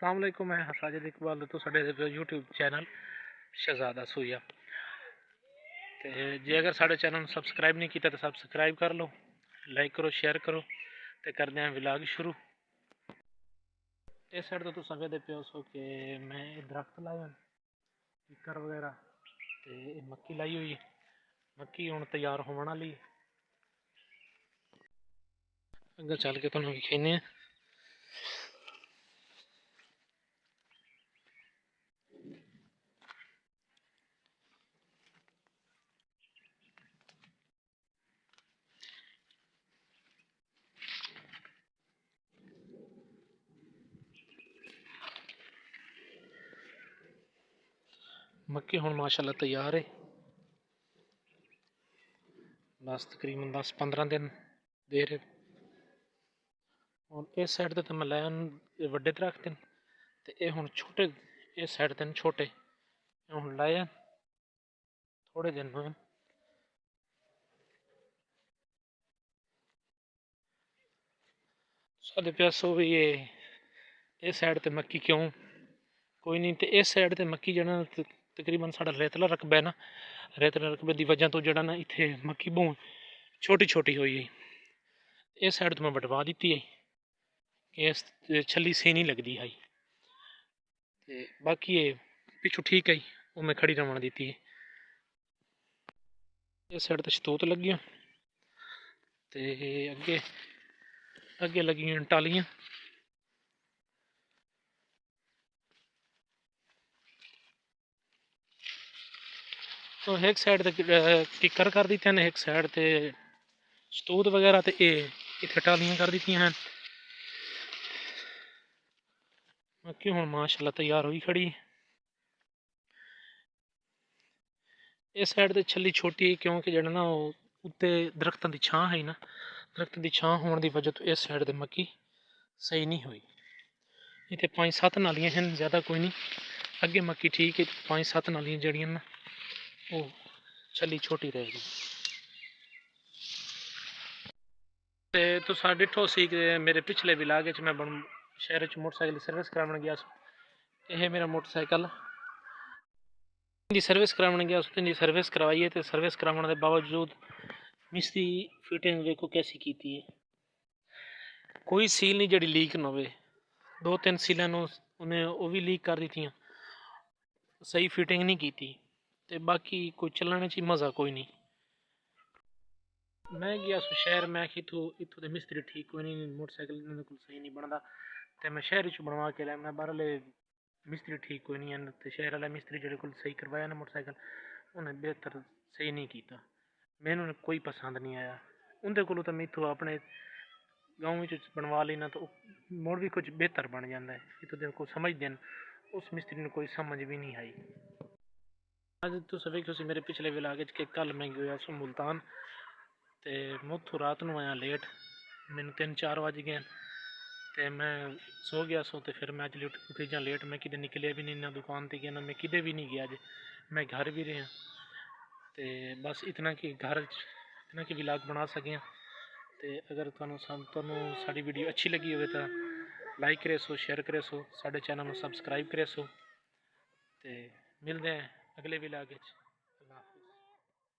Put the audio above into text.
अस्सलाम वालेकुम, मैं साजिद इकबाल तो साढ़े यूट्यूब चैनल शहजादा सोया। तो जे अगर साढ़े चैनल सबसक्राइब नहीं किया तो सबसक्राइब कर लो, लाइक करो, शेयर करो। तो करते हैं व्लॉग शुरू। इस साइड तो तुम वेखदे पे सो कि मैं दरख्त लाए इकर वगैरह, तो मक्की लाई हुई है। मक्की हुण तैयार होने वाली। अगर चल के तुहानूं विखाने मक्की हुण माशाअल्लाह तैयार है। बस तकरीबन 10-15 दिन देर है। और इस साइड तो मैं लाया वड्डे दरख्त हैं, तो ये हुण छोटे इस साइड ते छोटे हुण लाए थोड़े दिन हुए। साढ़े प्यासो भी ये इस साइड ते मक्की क्यों कोई नहीं, तो इस साइड ते मक्की जड़ा तकरीबन साढ़ा रेतला रकबा है ना, रेतला रकबे की वजह तो जड़ा ना इत्थे मक्की बहुत छोटी छोटी हुई है। इस साइड तो मैं बटवा दी है कि इस छली सही नहीं लगती है। ते बाकी ये पिछू ठीक है, वो मैं खड़ी रवन दी है। इस साइड तो शतूत लगियां, ते अगे अगे लगियां टालियां। तो एक साइड ते किकर कर दी हैं, एक साइड ते शतूत वगैरह, तो ये इत्थे टालियां कर दी हैं। मक्की हुण माशाअल्लाह तैयार हुई खड़ी। इस साइड ते छली छोटी है क्योंकि जड़ा ना उत्ते दरख्तों की छां है ना, दरख्तों की छां होने की वजह तो इस साइड ते मक्की सही नहीं हुई। इतने 5-7 नालियां हैं, ज़्यादा कोई नहीं। अगे मक्की ठीक है, 5-7 नालियां जड़ियां ना वो छली छोटी रहेगी। ते तुसां डिठो सी कि मेरे पिछले विलाग च मैं शहर च मोटरसाइकिल की सर्विस करावन गया। यह मेरा मोटरसाइकिल सर्विस करावन गया, उसकी सर्विस करवाई है। तो सर्विस कराने के बावजूद मिस्त्री फिटिंग देखो कैसी की है। कोई सील नहीं जड़ी लीक ना हो। 2-3 सीलों उन्हें वो भी लीक कर दी थी, सही फिटिंग नहीं की थी। ते बाकी कोई चलने च मज़ा कोई नहीं। मैं गया शहर, मैं इतों इतों मिस्त्री ठीक कोई नहीं, मोटरसाइकिल को सही नहीं बनता। तो मैं शहर च बनवा के लाया। मैं बाहरले मिस्त्री ठीक कोई नहीं है, तो शहर वाला मिस्त्री जो सही करवाया ना मोटरसाइकिल, उन्हें बेहतर सही नहीं किया। मैनू कोई पसंद नहीं आया उनके को। तो मैं इतों अपने गाँव बनवा लेना तो मुड़ भी कुछ बेहतर बन जाता है। इतों को समझते हैं, उस मिस्त्री ने कोई समझ भी नहीं आई। अज तुस वेखो मेरे पिछले विलाग के कल मैं गया सो मुल्तान, तो मैं उतों रात को आया लेट, मैनू 3-4 बज गए। तो मैं सो गया सो, तो फिर मैं अज उठी जा लेट। मैं कि निकलिया भी नहीं, ना दुकान पर गया, ना मैं कि भी नहीं गया। अज मैं घर भी रहा। तो बस इतना कि घर इतना कि विलाग बना सकें। तो अगर तुहानू साड़ी वीडियो अच्छी लगी हो तो लाइक करे सो, शेयर करे सो, साढ़े चैनल में सबसक्राइब करे सो। तो मिलते हैं अगले विलाग।